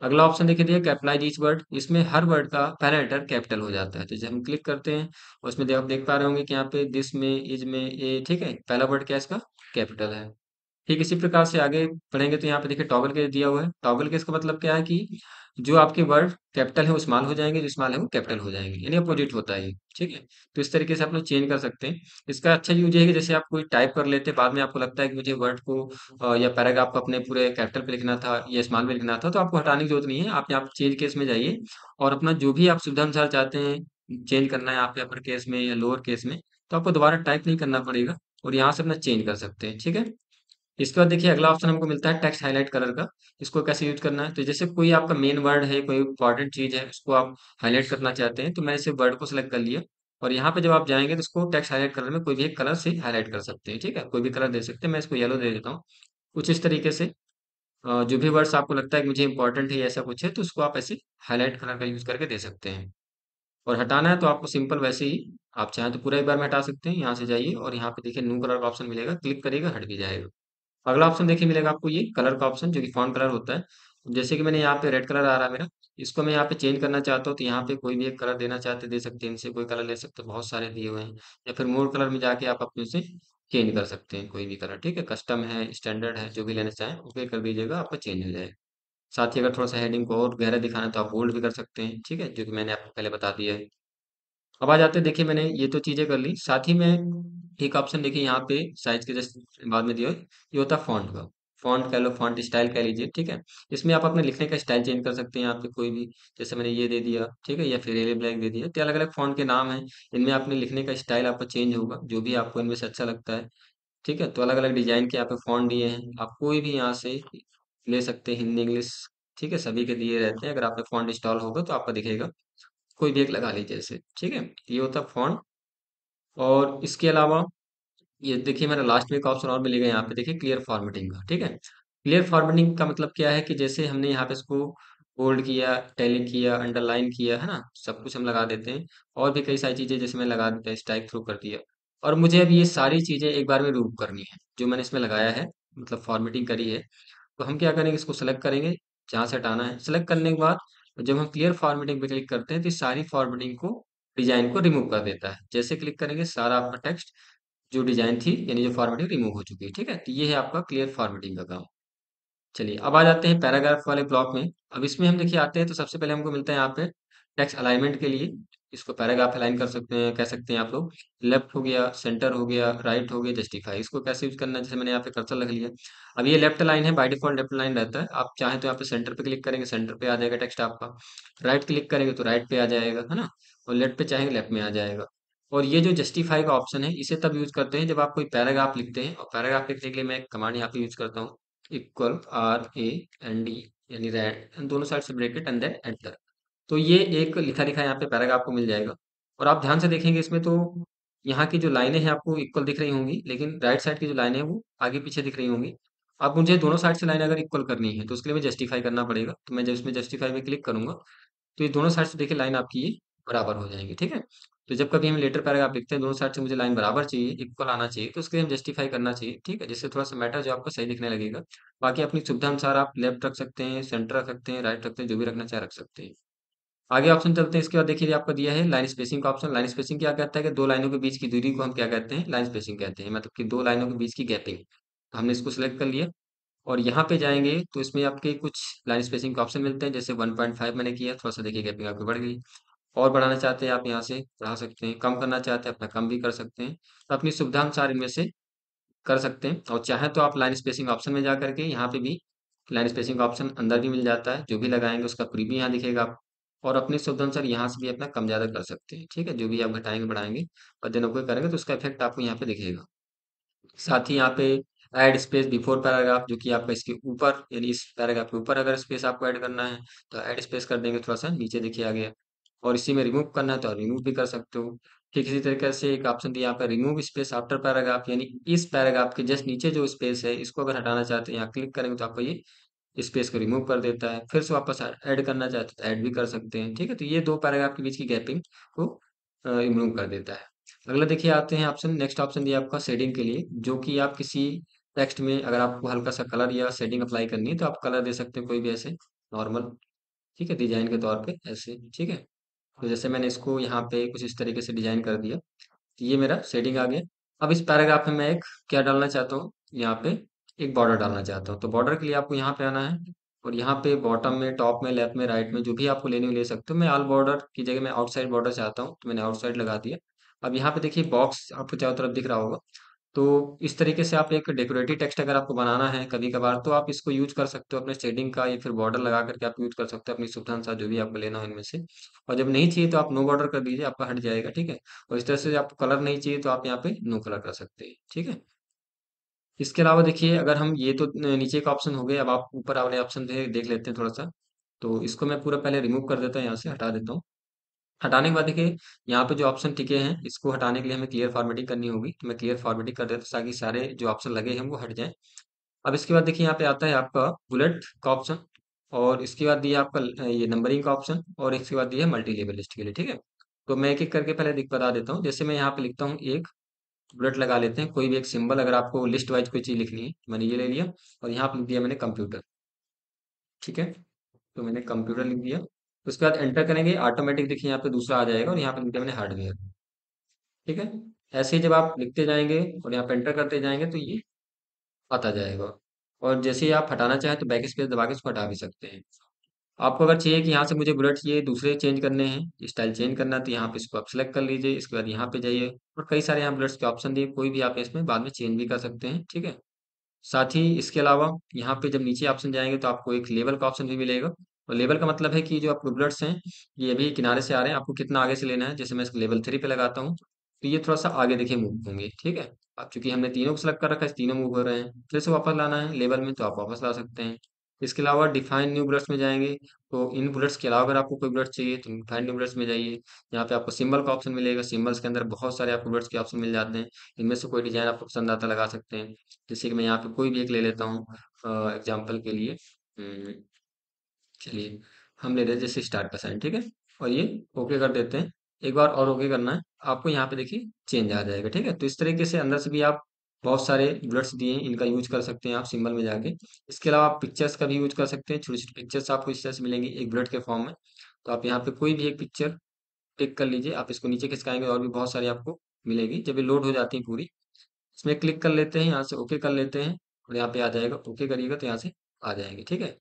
[SPEAKER 1] अगला ऑप्शन देखिए दिया कैपिटलाइज ईच वर्ड, इसमें हर वर्ड का पहला लेटर कैपिटल हो जाता है। तो जब हम क्लिक करते हैं और उसमें आप देख पा रहे होंगे कि यहाँ पे दिस में, इज में, ए, ठीक है, पहला वर्ड क्या है इसका, कैपिटल है। ठीक इसी प्रकार से आगे पढ़ेंगे तो यहाँ पे देखिए टॉगल केस दिया हुआ है। टॉगल केस का मतलब क्या है कि जो आपके वर्ड कैपिटल है वो स्मॉल हो जाएंगे, जो स्मॉल है वो कैपिटल हो जाएंगे, यानी अपोजिट होता है ये, ठीक है। तो इस तरीके से आप लोग चेंज कर सकते हैं। इसका अच्छा यूज है कि जैसे आप कोई टाइप कर लेते हैं, बाद में आपको लगता है कि मुझे वर्ड को या पैराग्राफ को अपने पूरे कैपिटल पे लिखना था या स्मॉल में लिखना था, तो आपको हटाने की जरूरत नहीं है। आप यहाँ पे चेंज केस में जाइए और अपना जो भी आप सुविधा अनुसार चाहते हैं चेंज करना है, आप अपर केस में या लोअर केस में, तो आपको दोबारा टाइप नहीं करना पड़ेगा और यहाँ से अपना चेंज कर सकते हैं, ठीक है। इसके बाद देखिए अगला ऑप्शन हमको मिलता है टेक्स्ट हाईलाइट कलर का। इसको कैसे यूज करना है, तो जैसे कोई आपका मेन वर्ड है, कोई इंपॉर्टेंट चीज है, उसको आप हाईलाइट करना चाहते हैं, तो मैंने इसे वर्ड को सिलेक्ट कर लिया और यहाँ पे जब आप जाएंगे तो इसको टेक्स्ट हाईलाइट कलर में कोई भी एक कलर से हाईलाइट कर सकते हैं, ठीक है, कोई भी कलर दे सकते हैं। मैं इसको येलो दे देता हूँ। कुछ इस तरीके से जो भी वर्ड्स आपको लगता है कि मुझे इंपॉर्टेंट है ऐसा कुछ है, तो उसको आप ऐसे हाईलाइट कलर का यूज करके दे सकते हैं। और हटाना है तो आपको सिंपल वैसे ही, आप चाहें तो पूरा एक बार में हटा सकते हैं। यहाँ से जाइए और यहाँ पे देखिए न्यू कलर का ऑप्शन मिलेगा, क्लिक करिएगा हट भी जाएगा। अगला ऑप्शन देखिए मिलेगा आपको ये कलर का ऑप्शन, जो कि फॉन्ट कलर होता है। जैसे कि मैंने यहाँ पे रेड कलर आ रहा है मेरा, इसको मैं यहाँ पे चेंज करना चाहता हूँ, तो यहाँ पे कोई भी एक कलर देना चाहते दे सकते हैं, इनसे कोई कलर ले सकते हैं, बहुत सारे दिए हुए हैं। या फिर मोर कलर में जाके आप अपने से चेंज कर सकते हैं कोई भी कलर, ठीक है, कस्टम है, स्टैंडर्ड है, जो भी लेना चाहें ओके कर दीजिएगा, आपका चेंज हो जाएगा। साथ ही अगर थोड़ा सा हेडिंग को और गहरा दिखाना है तो आप बोल्ड भी कर सकते हैं, ठीक है, जो कि मैंने आपको पहले बता दिया है। अब आ जाते हैं, देखिए मैंने ये तो चीजें कर ली, साथ ही में एक ऑप्शन देखिए यहाँ पे साइज के जस्ट बाद में दिया है, ये होता है फॉन्ट का। फॉन्ट कह लो, फॉन्ट स्टाइल कह लीजिए, ठीक है। इसमें आप अपने लिखने का स्टाइल चेंज कर सकते हैं यहाँ पे कोई भी, जैसे मैंने ये दे दिया, ठीक है, या फिर एरियल ब्लैक दे दिया, तो अलग अलग फॉन्ट के नाम है। इनमें अपने लिखने का स्टाइल आपका चेंज होगा, जो भी आपको इनमें से अच्छा लगता है, ठीक है। तो अलग अलग डिजाइन के यहाँ पे फॉन्ट दिए हैं, आप कोई भी यहाँ से ले सकते हैं, हिंदी इंग्लिश, ठीक है, सभी के दिए रहते हैं। अगर आप पे फॉन्ट इंस्टॉल होगा तो आपका दिखेगा, कोई भी एक लगा लीजिए ऐसे, ठीक है। ये होता है फॉन्ट। और इसके अलावा ये देखिए मेरा लास्ट में एक ऑप्शन और मिलेगा यहाँ पे, देखिए क्लियर फॉर्मेटिंग का, ठीक है। क्लियर फॉर्मेटिंग का मतलब क्या है कि जैसे हमने यहाँ पे इसको बोल्ड किया, टैली किया, अंडरलाइन किया, है ना, सब कुछ हम लगा देते हैं। और भी कई सारी चीजें जैसे मैं लगा देता है, स्ट्राइक थ्रू कर दिया। और मुझे अब ये सारी चीजें एक बार में रिमूव करनी है जो मैंने इसमें लगाया है, मतलब फॉर्मेटिंग करी है। तो हम क्या करेंगे, इसको सेलेक्ट करेंगे जहाँ से हटाना है। सेलेक्ट करने के बाद जब हम क्लियर फॉर्मेटिंग पे क्लिक करते हैं तो ये सारी फॉर्मेटिंग को, डिजाइन को रिमूव कर देता है। जैसे क्लिक करेंगे सारा आपका टेक्स्ट जो डिजाइन थी यानी जो फॉर्मेटिंग रिमूव हो चुकी है, ठीक है। तो ये है आपका क्लियर फॉर्मेटिंग का काम। चलिए अब आ जाते हैं पैराग्राफ वाले ब्लॉक में। अब इसमें हम देखिए आते हैं तो सबसे पहले हमको मिलता है यहाँ पे टेक्स्ट अलाइनमेंट के लिए। इसको पैराग्राफ अलाइन कर सकते हैं, कह सकते हैं आप लोग। लेफ्ट हो गया, सेंटर हो गया, राइट हो गया, जस्टिफाई। इसको कैसे यूज करना है, जैसे मैंने यहाँ पे कर्सर रख लिया। अब ये लेफ्ट लाइन है, बाय डिफॉल्ट लेफ्ट लाइन रहता है। आप चाहें तो यहाँ पे सेंटर पे क्लिक करेंगे, सेंटर पे आ जाएगा टेक्स्ट आपका। राइट क्लिक करेंगे तो राइट पे आ जाएगा, है ना। और लेफ्ट पे चाहेंगे लेफ्ट में आ जाएगा। और ये जो जस्टिफाई का ऑप्शन है इसे तब यूज करते हैं जब आप कोई पैराग्राफ लिखते हैं। और पैराग्राफ लिखने के लिए मैं एक कमांड यहाँ पे यूज करता हूँ, इक्वल RAND, यानी रैंड, दोनों साइड से ब्रेकेट एंड देन एंटर। तो ये एक लिखा लिखा यहाँ पे पैराग्राफ आपको मिल जाएगा। और आप ध्यान से देखेंगे इसमें तो यहाँ की जो लाइनें हैं आपको इक्वल दिख रही होंगी, लेकिन राइट साइड की जो लाइनें हैं वो आगे पीछे दिख रही होंगी। अब मुझे दोनों साइड से लाइन अगर इक्वल करनी है तो उसके लिए मैं जस्टिफाई करना पड़ेगा। तो मैं जब इसमें जस्टिफाई पे क्लिक करूंगा तो ये दोनों साइड से देखिए लाइन आपकी ये बराबर हो जाएंगी, ठीक है। तो जब कभी हम लेटर पैराग्राफ लिखते हैं दोनों साइड से मुझे लाइन बराबर चाहिए, इक्वल आना चाहिए, तो उसके लिए हम जस्टिफाई करना चाहिए, ठीक है। जिससे थोड़ा सा मैटर जो आपको सही दिखने लगेगा। बाकी अपनी सुविधा अनुसार आप लेफ्ट रख सकते हैं, सेंटर रख सकते हैं, राइट रखते हैं, जो भी रखना चाहे रख सकते हैं। आगे ऑप्शन चलते हैं। इसके बाद देखिए आपको दिया है लाइन स्पेसिंग का ऑप्शन। लाइन स्पेसिंग क्या कहता है कि दो लाइनों के बीच की दूरी को हम क्या कहते हैं, लाइन स्पेसिंग कहते हैं। मतलब कि दो लाइनों के बीच की गैपिंग। तो हमने इसको सिलेक्ट कर लिया। और यहाँ पे जाएंगे तो इसमें आपके कुछ लाइन स्पेसिंग के ऑप्शन मिलते हैं, जैसे 1.5 मैंने किया, थोड़ा सा देखिए गैपिंग आपकी बढ़ गई। और बढ़ाना चाहते हैं आप यहाँ से बढ़ा सकते हैं, कम करना चाहते हैं अपना कम भी कर सकते हैं। तो अपनी सुविधा अनुसार इनमें से कर सकते हैं। और चाहे तो आप लाइन स्पेसिंग ऑप्शन में जा करके यहाँ पे भी लाइन स्पेसिंग ऑप्शन अंदर भी मिल जाता है, जो भी लगाएंगे उसका प्रीव्यू यहाँ दिखेगा आप। और अपनी सुविधा अनुसार यहाँ से भी अपना कम ज्यादा कर सकते हैं, ठीक है। जो भी आप घटाएंगे बढ़ाएंगे और दिन को करेंगे तो उसका इफेक्ट आपको यहाँ पे दिखेगा। साथ ही यहाँ पे ऐड स्पेस बिफोर पैराग्राफ, जो कि आपका इसके ऊपर यानी इस पैराग्राफ के ऊपर अगर स्पेस आपको ऐड करना है तो ऐड स्पेस कर देंगे, थोड़ा सा नीचे देखिए आ गया। और इसी में रिमूव करना है तो रिमूव भी कर सकते हो। ठीक इसी तरीके से एक ऑप्शन दिया यहाँ पे रिमूव स्पेस आफ्टर पैराग्राफ, यानी इस पैराग्राफ के जस्ट नीचे जो स्पेस है इसको अगर हटाना चाहते हैं यहाँ क्लिक करेंगे तो आपको ये स्पेस को रिमूव कर देता है। फिर से वापस ऐड करना चाहते हैं तो ऐड भी कर सकते हैं, ठीक है। तो ये दो पैराग्राफ के बीच की गैपिंग को रिमूव कर देता है। अगला देखिए आते हैं ऑप्शन, नेक्स्ट ऑप्शन दिया आपका शेडिंग के लिए, जो कि आप किसी टेक्स्ट में अगर आपको हल्का सा कलर या शेडिंग अप्लाई करनी है तो आप कलर दे सकते हैं कोई भी ऐसे नॉर्मल, ठीक है, डिजाइन के तौर पे ऐसे, ठीक है। तो जैसे मैंने इसको यहाँ पे कुछ इस तरीके से डिजाइन कर दिया, तो ये मेरा शेडिंग आ गया। अब इस पैराग्राफ में मैं एक क्या डालना चाहता हूँ, यहाँ पे एक बॉर्डर डालना चाहता हूँ। तो बॉर्डर के लिए आपको यहाँ पे आना है। और यहाँ पे बॉटम में, टॉप में, लेफ्ट में, राइट में जो भी आपको लेनी हो ले सकते हो। मैं ऑल बॉर्डर की जगह मैं आउटसाइड बॉर्डर चाहता हूँ तो मैंने आउटसाइड लगा दिया। अब यहाँ पे देखिए बॉक्स आपको चारों तरफ दिख रहा होगा। तो इस तरीके से आप एक डेकोरेटिव टेक्स्ट अगर आपको बनाना है कभी कभार तो आप इसको यूज कर सकते हो अपने शेडिंग का, या फिर बॉर्डर लगा करके आप यूज कर सकते हो अपनी सुविधा अनुसार जो भी आपको लेना हो इनमें से। और जब नहीं चाहिए तो आप नो बॉर्डर कर दीजिए, आपका हट जाएगा, ठीक है। और इस तरह से आपको कलर नहीं चाहिए तो आप यहाँ पे नो कलर कर सकते हैं, ठीक है। इसके अलावा देखिए अगर हम ये तो नीचे का ऑप्शन हो गए, अब आप ऊपर वाले ऑप्शन देख लेते हैं थोड़ा सा। तो इसको मैं पूरा पहले रिमूव कर देता हूँ, यहाँ से हटा देता हूँ। हटाने के बाद देखिए यहाँ पे जो ऑप्शन टिके हैं इसको हटाने के लिए हमें क्लियर फॉर्मेटिंग करनी होगी। तो मैं क्लियर फॉर्मेटिंग कर देता हूँ ताकि सारे जो ऑप्शन लगे हैं वो हट जाएं। अब इसके बाद देखिए यहाँ पे आता है आपका बुलेट का ऑप्शन। और इसके बाद दिया आपका ये नंबरिंग का ऑप्शन। और इसके बाद दिया मल्टी लेवल लिस्ट के लिए, ठीक है। तो मैं एक एक करके पहले बता देता हूँ। जैसे मैं यहाँ पे लिखता हूँ एक, बुलेट लगा लेते हैं, कोई भी एक सिंबल अगर आपको लिस्ट वाइज कोई चीज लिखनी है, मैंने ये ले लिया। और यहाँ पे लिख दिया मैंने कंप्यूटर, ठीक है। तो मैंने कंप्यूटर लिख दिया। उसके बाद एंटर करेंगे, ऑटोमेटिक देखिए यहाँ पे दूसरा आ जाएगा और यहाँ पे लिख दिया मैंने हार्डवेयर, ठीक है। ऐसे ही जब आप लिखते जाएंगे और यहाँ पे एंटर करते जाएंगे तो ये आता जाएगा। और जैसे ही आप हटाना चाहें तो बैक स्पेस दबा के इसको हटा भी सकते हैं। आपको अगर चाहिए कि यहाँ से मुझे बुलेट्स ये दूसरे चेंज करने हैं, स्टाइल चेंज करना है, तो यहाँ पे इसको आप सेलेक्ट कर लीजिए। इसके बाद यहाँ पे जाइए और कई सारे यहाँ बुलेट्स के ऑप्शन दिए, कोई भी आप इसमें बाद में चेंज भी कर सकते हैं, ठीक है। साथ ही इसके अलावा यहाँ पे जब नीचे ऑप्शन जाएंगे तो आपको एक लेवल का ऑप्शन भी मिलेगा। और लेवल का मतलब है कि जो आपके बुलेट्स हैं ये अभी किनारे से आ रहे हैं, आपको कितना आगे से लेना है। जैसे मैं इसको लेवल 3 पे लगाता हूँ तो ये थोड़ा सा आगे देखिए मूव होंगे, ठीक है। अब चूंकि हमने तीनों को सेलेक्ट कर रखा है, तीनों मूव हो रहे हैं, फिर से वापस लाना है लेवल में तो आप वापस ला सकते हैं। इसके अलावा डिफाइन न्यू बुलेट्स में जाएंगे, तो इन बुलेट्स के अलावा अगर आपको कोई बुलेट चाहिए तो डिफाइन न्यू बुलेट्स में जाइए। यहाँ पे आपको सिंबल का ऑप्शन मिलेगा, सिंबल्स के अंदर बहुत सारे आपको बुलेट्स के ऑप्शन मिल जाते हैं। इनमें से कोई डिजाइन आपको पसंद आता लगा सकते हैं। जैसे कि मैं यहाँ पे कोई भी एक ले लेता हूँ एग्जाम्पल के लिए। हम्म, चलिए हम ले रहे हैं जैसे स्टार का साइन, ठीक है। और ये ओके कर देते हैं। एक बार और ओके करना है आपको, यहाँ पे देखिए चेंज आ जाएगा, ठीक है। तो इस तरीके से अंदर से भी आप बहुत सारे बुलेट्स दिए हैं, इनका यूज कर सकते हैं आप सिंबल में जाके। इसके अलावा आप पिक्चर्स का भी यूज कर सकते हैं, छोटी छोटी पिक्चर्स आपको इस तरह से मिलेंगी एक बुलेट के फॉर्म में। तो आप यहाँ पे कोई भी एक पिक्चर क्लिक कर लीजिए, आप इसको नीचे खिसकाएंगे और भी बहुत सारी आपको मिलेगी। जब ये लोड हो जाती है पूरी, इसमें क्लिक कर लेते हैं, यहाँ से ओके कर लेते हैं और यहाँ पे आ जाएगा। ओके करिएगा तो यहाँ से आ जाएंगे, ठीक है।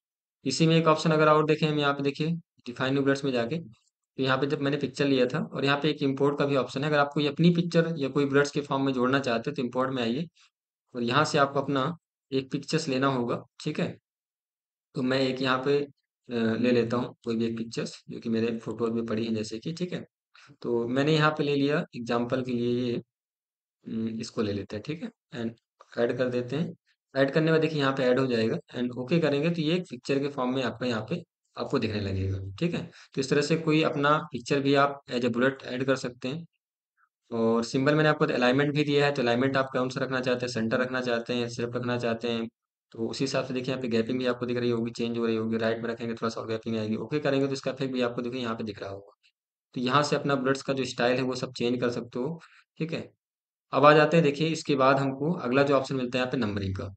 [SPEAKER 1] इसी में एक ऑप्शन अगर और देखें हम यहाँ पे देखिए डिफाइन न्यू बुलेट्स में जाके, तो यहाँ पे जब मैंने पिक्चर लिया था और यहाँ पे एक इंपोर्ट का भी ऑप्शन है। अगर आप कोई अपनी पिक्चर या कोई बुलेट्स के फॉर्म में जोड़ना चाहते हैं तो इंपोर्ट में आइए और यहाँ से आपको अपना एक पिक्चर्स लेना होगा, ठीक है। तो मैं एक यहाँ पे ले लेता हूँ कोई भी एक पिक्चर्स जो कि मेरे फोटोज में पड़ी है जैसे कि, ठीक है। तो मैंने यहाँ पे ले लिया एग्जाम्पल के लिए ये इसको ले लेते हैं, ठीक है। एंड ऐड कर देते हैं। ऐड करने में देखिए यहाँ पे ऐड हो जाएगा एंड ओके करेंगे तो ये एक पिक्चर के फॉर्म में आपका यहाँ पे आपको दिखने लगेगा, ठीक है। तो इस तरह से कोई अपना पिक्चर भी आप एज ए बुलेट ऐड कर सकते हैं। और सिंबल मैंने आपको अलाइनमेंट भी दिया है, तो अलाइनमेंट आप कौन सा रखना चाहते हैं, सेंटर रखना चाहते हैं, सिर्फ रखना चाहते हैं। तो उसी हिसाब से देखिए यहाँ पे गैपिंग भी आपको दिख रही होगी, चेंज हो रही होगी। राइट में रखेंगे थोड़ा सा और गैपिंग आएगी, ओके करेंगे तो इसका इफेक्ट भी आपको देखिए यहाँ पे दिख रहा होगा। तो यहाँ से अपना बुलेट्स का जो स्टाइल है वो सब चेंज कर सकते हो, ठीक है। अब आ जाते हैं देखिए इसके बाद हमको अगला जो ऑप्शन मिलता है यहाँ पे नंबरिंग का।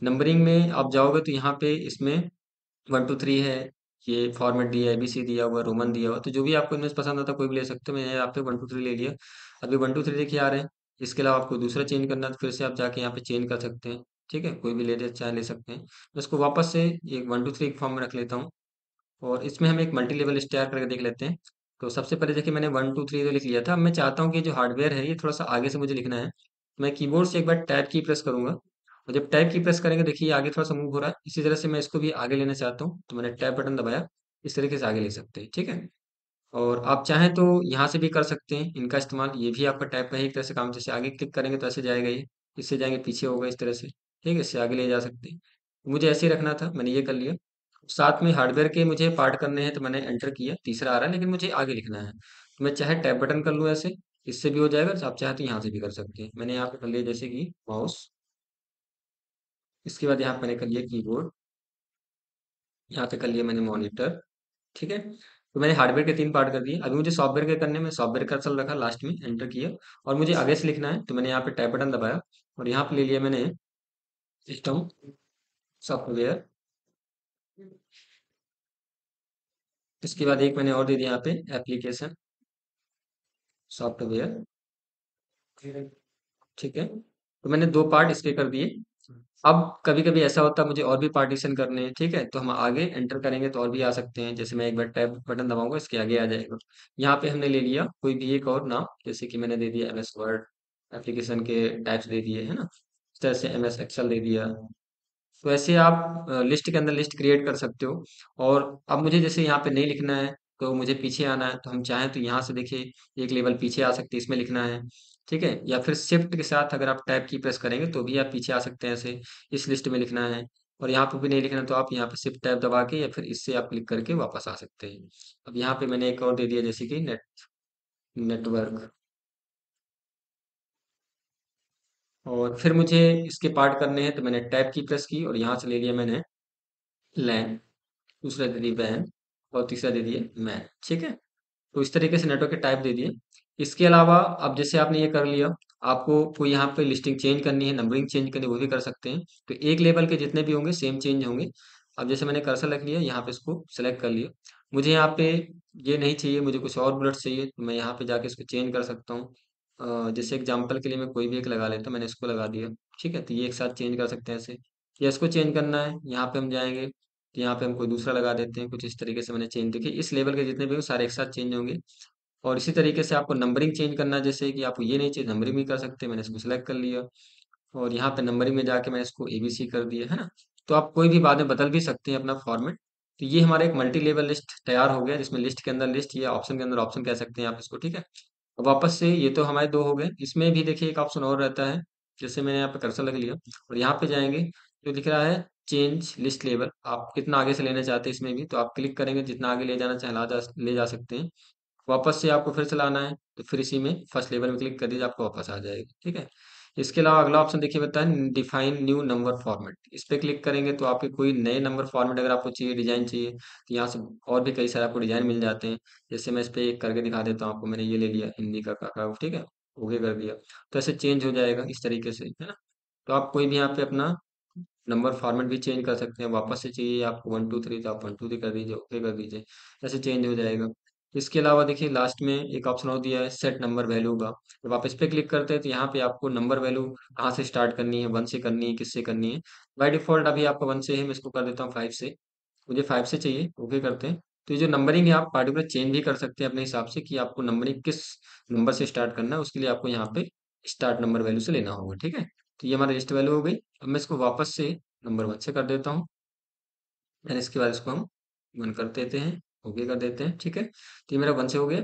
[SPEAKER 1] नंबरिंग में आप जाओगे तो यहाँ पे इसमें 1 2 3 है, ये फॉर्मेट दिया है, एबीसी दिया हुआ, रोमन दिया हुआ। तो जो भी आपको इनमें से पसंद आता कोई भी ले सकते हो। मैंने यहाँ पे 1 2 3 ले लिया। अभी 1 2 3 देखिए आ रहे हैं। इसके अलावा आपको दूसरा चेंज करना है तो फिर से आप जाके यहाँ पे चेंज कर सकते हैं, ठीक है। कोई भी चाहे ले सकते हैं। मैं इसको वापस से एक 1 2 3 फॉर्म में रख लेता हूँ और इसमें हम एक मल्टी लेवल स्टार करके देख लेते हैं। तो सबसे पहले देखिए मैंने 1 2 3 तो लिख लिया था। अब मैं चाहता हूँ कि जो हार्डवेयर है ये थोड़ा सा आगे से मुझे लिखना है। मैं कीबोर्ड से एक बार टैब की प्रेस करूंगा और जब टैब की प्रेस करेंगे देखिए ये आगे थोड़ा सा मूव हो रहा है। इसी तरह से मैं इसको भी आगे लेना चाहता हूँ तो मैंने टैब बटन दबाया। इस तरीके से आगे ले सकते हैं, ठीक है। और आप चाहें तो यहाँ से भी कर सकते हैं इनका इस्तेमाल। ये भी आपका टैब का ही एक तरह से काम, जैसे आगे क्लिक करेंगे तो ऐसे जाएगा ये, इससे जाएंगे पीछे होगा इस तरह से, ठीक है। इससे आगे ले जा सकते हैं। मुझे ऐसे ही रखना था, मैंने ये कर लिया। साथ में हार्डवेयर के मुझे पार्ट करने हैं तो मैंने एंटर किया, तीसरा आ रहा है लेकिन मुझे आगे लिखना है तो मैं चाहे टैब बटन कर लूँ ऐसे, इससे भी हो जाएगा। आप चाहे तो यहाँ से भी कर सकते हैं। मैंने यहाँ पे कर लिया जैसे कि माउस। इसके बाद यहाँ पे मैंने कर लिया कीबोर्ड, यहाँ पे कर लिया मैंने मॉनिटर, ठीक है। तो मैंने हार्डवेयर के 3 पार्ट कर दिए। अभी मुझे सॉफ्टवेयर के करने में सॉफ्टवेयर कर्सर रखा लास्ट में, एंटर किया। और मुझे आगे से लिखना है तो मैंने यहाँ पे टैब बटन दबाया और यहाँ पे ले लिया मैंने सिस्टम सॉफ्टवेयर। इसके बाद एक मैंने और दे दिया यहाँ पे एप्लीकेशन सॉफ्टवेयर, ठीक है। तो मैंने 2 पार्ट इसके कर दिए। अब कभी कभी ऐसा होता है मुझे और भी पार्टीशन करने हैं, ठीक है। तो हम आगे एंटर करेंगे तो और भी आ सकते हैं। जैसे मैं एक बार टैब बटन दबाऊंगा इसके आगे आ जाएगा। यहाँ पे हमने ले लिया कोई भी एक और नाम, जैसे कि मैंने दे दिया एमएस वर्ड। एप्लीकेशन के टाइप्स दे दिए है ना, इस तरह से एमएस एक्सेल दे दिया। तो ऐसे आप लिस्ट के अंदर लिस्ट क्रिएट कर सकते हो। और अब मुझे जैसे यहाँ पे नहीं लिखना है तो मुझे पीछे आना है, तो हम चाहें तो यहाँ से देखिए एक लेवल पीछे आ सकते हैं, इसमें लिखना है, ठीक है। या फिर शिफ्ट के साथ अगर आप टैब की प्रेस करेंगे तो भी आप पीछे आ सकते हैं ऐसे, इस लिस्ट में लिखना है। और यहाँ पे भी नहीं लिखना तो आप यहाँ पे शिफ्ट टैब दबा के या फिर इससे आप क्लिक करके वापस आ सकते हैं। अब यहाँ पे मैंने एक और दे दिया जैसे कि नेटवर्क। और फिर मुझे इसके पार्ट करने हैं तो मैंने टैब की प्रेस की और यहाँ से ले लिया मैंने लैन, दूसरा दे दिया वैन और तीसरा दे दिया मैन, ठीक है। तो इस तरीके से नेटवर्क के टाइप दे दिए। इसके अलावा अब जैसे आपने ये कर लिया, आपको कोई यहाँ पे लिस्टिंग चेंज करनी है, नंबरिंग चेंज करनी है, वो भी कर सकते हैं। तो एक लेवल के जितने भी होंगे सेम चेंज होंगे। अब जैसे मैंने कर्सर रख लिया यहाँ पे, इसको सेलेक्ट कर लिया। मुझे यहाँ पे ये नहीं चाहिए, मुझे कुछ और बुलेट चाहिए तो मैं यहाँ पे जाके इसको चेंज कर सकता हूँ। जैसे एग्जांपल के लिए मैं कोई भी एक लगा लेता हूँ, मैंने इसको लगा दिया, ठीक है। तो ये एक साथ चेंज कर सकते हैं ऐसे। या इसको चेंज करना है यहाँ पे हम जाएंगे तो यहाँ पे हम कोई दूसरा लगा देते हैं। कुछ इस तरीके से मैंने चेंज, देखिए इस लेवल के जितने भी हो सारे एक साथ चेंज होंगे। और इसी तरीके से आपको नंबरिंग चेंज करना है, जैसे कि आपको ये नहीं चाहिए नंबरिंग भी कर सकते हैं। मैंने इसको सिलेक्ट कर लिया और यहाँ पे नंबरिंग में जाके मैंने इसको एबीसी कर दिया, है ना। तो आप कोई भी बाद में बदल भी सकते हैं अपना फॉर्मेट। तो ये हमारा एक मल्टी लेवल लिस्ट तैयार हो गया, जिसमें लिस्ट के अंदर लिस्ट या ऑप्शन के अंदर ऑप्शन कह सकते हैं आप इसको, ठीक है। अब वापस से ये तो हमारे 2 हो गए। इसमें भी देखिए एक ऑप्शन और रहता है, जैसे मैंने यहाँ पे कर्सर लग लिया और यहाँ पे जाएंगे जो दिख रहा है चेंज लिस्ट लेवल, आप कितना आगे से लेना चाहते हैं इसमें भी, तो आप क्लिक करेंगे, जितना आगे ले जाना चाहे ले जा सकते हैं। वापस से आपको फिर से लाना है तो फिर इसी में फर्स्ट लेवल में क्लिक कर दीजिए, आपको वापस आ जाएगा। ठीक है। इसके अलावा अगला ऑप्शन देखिए बताएं डिफाइन न्यू नंबर फॉर्मेट, इस पे क्लिक करेंगे तो आपके कोई नए नंबर फॉर्मेट अगर आपको चाहिए, डिजाइन चाहिए, तो यहाँ से और भी कई सारे आपको डिजाइन मिल जाते हैं। जैसे मैं इस पे एक करके दिखा देता हूँ आपको, मैंने ये ले लिया हिंदी का काका, ठीक है, ओके कर दिया। तो ऐसे चेंज हो जाएगा इस तरीके से, है ना। तो आप कोई भी यहाँ पे अपना नंबर फॉर्मेट भी चेंज कर सकते हैं, वापस से चाहिए आपको 1 2 3 तो आप 1 2 3 कर दीजिए, ओके कर दीजिए, ऐसे चेंज हो जाएगा। इसके अलावा देखिए लास्ट में एक ऑप्शन और दिया है सेट नंबर वैल्यू का, जब आप इस पे क्लिक करते हैं तो यहाँ पे आपको नंबर वैल्यू कहाँ से स्टार्ट करनी है, 1 से करनी है, किससे करनी है। बाय डिफॉल्ट अभी आपका 1 से है, मैं इसको कर देता हूँ 5 से, मुझे 5 से चाहिए, ओके करते हैं। तो ये जो नंबरिंग है आप पार्टिकुलर चेंज भी कर सकते हैं अपने हिसाब से कि आपको नंबरिंग किस नंबर से स्टार्ट करना है, उसके लिए आपको यहाँ पे स्टार्ट नंबर वैल्यू से लेना होगा। ठीक है। तो ये हमारा लिस्ट वैल्यू हो गई। अब मैं इसको वापस से नंबर 1 से कर देता हूँ, एंड इसके बाद इसको हम 1 कर देते हैं, ओके कर देते हैं। ठीक है। तो ये मेरा 1 से हो गया।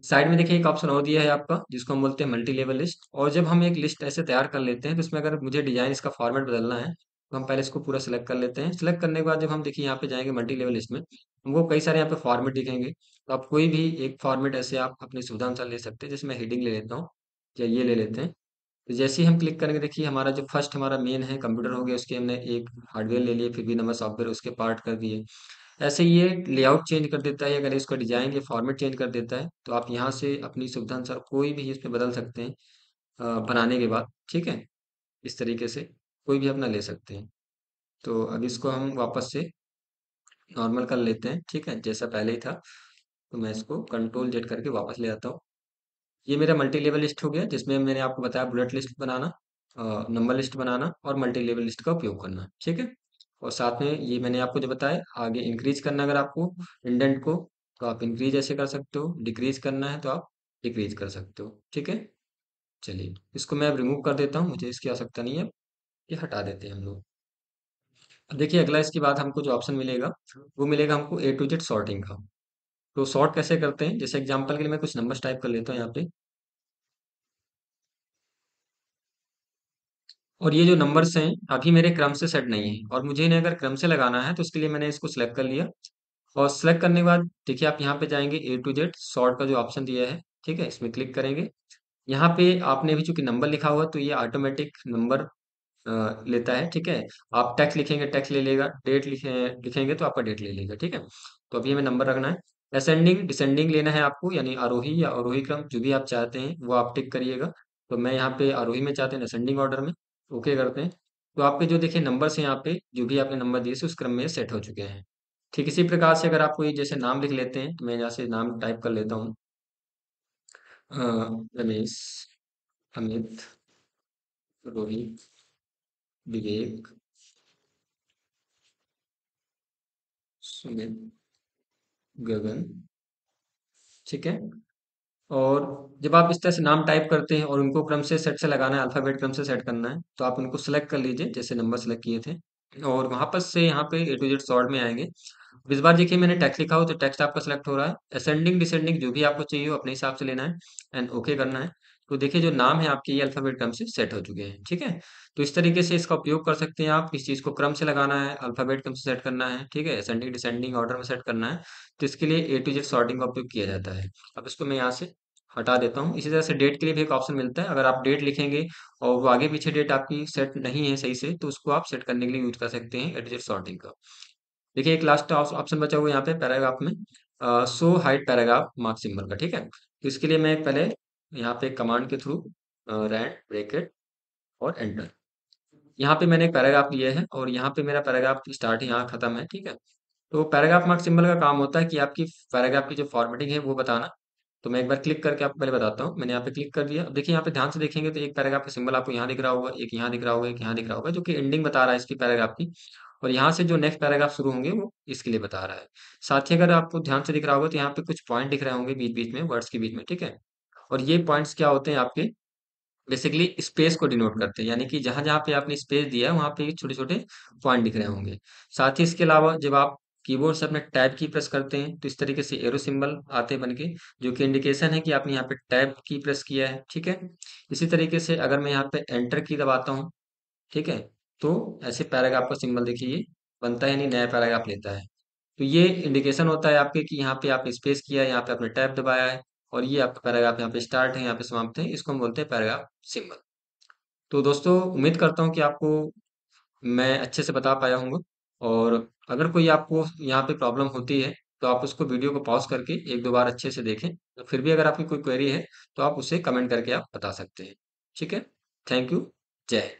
[SPEAKER 1] साइड में देखिए एक ऑप्शन और दिया है आपका जिसको हम बोलते हैं मल्टी लेवल लिस्ट, और जब हम एक लिस्ट ऐसे तैयार कर लेते हैं तो इसमें अगर मुझे डिजाइन इसका फॉर्मेट बदलना है तो हम पहले इसको पूरा सिलेक्ट कर लेते हैं। सिलेक्ट करने के बाद जब हम देखिए यहाँ पे जाएंगे मल्टी लेवल लिस्ट में, हमको कई सारे यहाँ पे फॉर्मेट दिखेंगे, तो आप कोई भी एक फॉर्मेट ऐसे आप अपनी सुविधा अनुसार ले सकते हैं। जैसे मैं हेडिंग ले लेता हूँ, या ये ले लेते हैं। तो जैसे ही हम क्लिक करेंगे देखिए हमारा जो फर्स्ट हमारा मेन है कंप्यूटर हो गया, उसके हमने एक हार्डवेयर ले लिए, फिर भी नंबर सॉफ्टवेयर उसके पार्ट कर दिए। ऐसे ये लेआउट चेंज कर देता है, अगर इसका डिजाइन या फॉर्मेट चेंज कर देता है तो आप यहाँ से अपनी सुविधा अनुसार कोई भी इसमें बदल सकते हैं बनाने के बाद। ठीक है। इस तरीके से कोई भी अपना ले सकते हैं। तो अब इसको हम वापस से नॉर्मल कर लेते हैं, ठीक है, जैसा पहले ही था। तो मैं इसको कंट्रोल जेड करके वापस ले आता हूँ। ये मेरा मल्टी लेवल लिस्ट हो गया जिसमें मैंने आपको बताया बुलेट लिस्ट बनाना, नंबर लिस्ट बनाना और मल्टी लेवल लिस्ट का उपयोग करना। ठीक है। और साथ में ये मैंने आपको जो बताया आगे इंक्रीज करना, अगर आपको इंडेंट को, तो आप इंक्रीज ऐसे कर सकते हो, डिक्रीज करना है तो आप डिक्रीज कर सकते हो। ठीक है। चलिए इसको मैं अब रिमूव कर देता हूँ, मुझे इसकी आवश्यकता नहीं है, ये हटा देते हैं हम लोग। अब देखिए अगला इसके बाद हमको जो ऑप्शन मिलेगा वो मिलेगा हमको ए टू जेड सॉर्टिंग का। तो सॉर्ट कैसे करते हैं, जैसे एग्जांपल के लिए मैं कुछ नंबर्स टाइप कर लेता हूँ यहाँ पे, और ये जो नंबर्स हैं अभी मेरे क्रम से सेट नहीं है, और मुझे इन्हें अगर क्रम से लगाना है तो उसके लिए मैंने इसको सिलेक्ट कर लिया। और सिलेक्ट करने के बाद देखिए आप यहाँ पे जाएंगे ए टू जेड सॉर्ट का जो ऑप्शन दिया है, ठीक है, इसमें क्लिक करेंगे। यहाँ पे आपने अभी चूंकि नंबर लिखा हुआ है तो ये ऑटोमेटिक नंबर लेता है। ठीक है। आप टेक्स्ट लिखेंगे टेक्स्ट ले लेगा, डेट लिखेंगे तो आपका डेट ले लेगा। ठीक है। तो अभी हमें नंबर रखना है। असेंडिंग डिसेंडिंग लेना है आपको, यानी आरोही या अवरोही क्रम जो भी आप चाहते हैं वो आप टिक करिएगा। तो मैं यहाँ पे आरोही में चाहते हैं, असेंडिंग ऑर्डर में, ओके करते हैं। तो आपके जो देखिए नंबर से यहाँ पे जो भी आपने नंबर दिए उस क्रम में सेट हो चुके हैं। ठीक इसी प्रकार से अगर आप कोई जैसे नाम लिख लेते हैं, तो मैं यहाँ से नाम टाइप कर लेता हूँ, रमेश, अमित, रोहित, विवेक, सुमित, गगन। ठीक है। और जब आप इस तरह से नाम टाइप करते हैं और उनको क्रम से सेट से लगाना है, अल्फाबेट क्रम से सेट करना है, तो आप उनको सेलेक्ट कर लीजिए जैसे नंबर सेलेक्ट किए थे, और वहां पर से यहाँ पे ए टू जेड सॉर्ट में आएंगे। अब इस बार देखिए मैंने टेक्स्ट लिखा हो तो टेक्स्ट आपका सेलेक्ट हो रहा है, असेंडिंग डिसेंडिंग जो भी आपको चाहिए हो अपने हिसाब से लेना है, एंड ओके करना है। तो देखिए जो नाम है आपके ये अल्फाबेट क्रम से सेट हो चुके हैं। ठीक है। तो इस तरीके से इसका उपयोग कर सकते हैं आप, इस चीज को क्रम से लगाना है, अल्फाबेट क्रम से सेट करना है, ठीक है, असेंडिंग डिसेंडिंग ऑर्डर में सेट करना है, तो इसके लिए ए टू जेड सॉर्टिंग का उपयोग किया जाता है। अब इसको मैं यहाँ से हटा देता हूँ। इसी तरह से डेट के लिए भी एक ऑप्शन मिलता है, अगर आप डेट लिखेंगे और वो आगे पीछे डेट आपकी सेट नहीं है सही से, तो उसको आप सेट करने के लिए यूज कर सकते हैं ए टू जेड सॉर्टिंग का। देखिए एक लास्ट ऑप्शन बचा हुआ है यहाँ पे पैराग्राफ में, show hide paragraph mark symbol का। ठीक है। तो इसके लिए मैं पहले यहाँ पे कमांड के थ्रू रैंड ब्रेकेट और एंटर, यहाँ पे मैंने एक पैराग्राफ लिया है और यहाँ पे मेरा पैराग्राफ स्टार्ट है, यहाँ खत्म है। ठीक है। तो पैराग्राफ मार्क सिंबल का काम होता है कि आपकी पैराग्राफ की जो फॉर्मेटिंग है वो बताना। तो मैं एक बार क्लिक करके आपको पहले बताता हूँ। मैंने यहाँ पे क्लिक कर दिया। अब देखिए यहाँ पे ध्यान से देखेंगे तो एक पैराग्राफ का सिंबल आपको यहाँ दिख रहा होगा, एक यहाँ दिख रहा होगा, एक यहाँ दिख रहा होगा, जो कि एंडिंग बता रहा है इसकी पैराग्राफ की, और यहाँ से जो नेक्स्ट पैराग्राफ शुरू होंगे वो इसके लिए बता रहा है। साथ ही अगर आपको ध्यान से दिख रहा होगा तो यहाँ पे कुछ पॉइंट दिख रहे होंगे बीच बीच में, वर्ड्स के बीच में। ठीक है। और ये पॉइंट्स क्या होते हैं आपके, बेसिकली स्पेस को डिनोट करते हैं, यानी कि जहां जहां पे आपने स्पेस दिया है वहां पे छोटे छोटे पॉइंट दिख रहे होंगे। साथ ही इसके अलावा जब आप कीबोर्ड से अपने टैब की प्रेस करते हैं तो इस तरीके से एरो सिंबल आते हैं बनके, जो कि इंडिकेशन है कि आपने यहाँ पे टैब की प्रेस किया है। ठीक है। इसी तरीके से अगर मैं यहाँ पे एंटर की दबाता हूँ, ठीक है, तो ऐसे पैराग्राफ का सिंबल देखिए ये बनता है, नहीं नया पैराग्राफ लेता है। तो ये इंडिकेशन होता है आपके कि यहाँ पे आपने स्पेस किया है, यहाँ पे आपने टैब दबाया है, और ये आपका पैराग्राफ यहाँ पे स्टार्ट है, यहाँ पे समाप्त है, इसको हम बोलते हैं पैराग्राफ सिंबल। तो दोस्तों उम्मीद करता हूँ कि आपको मैं अच्छे से बता पाया हूँगा, और अगर कोई आपको यहाँ पे प्रॉब्लम होती है तो आप उसको वीडियो को पॉज करके एक दो बार अच्छे से देखें। तो फिर भी अगर आपकी कोई क्वेरी है तो आप उसे कमेंट करके आप बता सकते हैं। ठीक है, थैंक यू, जय हिंद।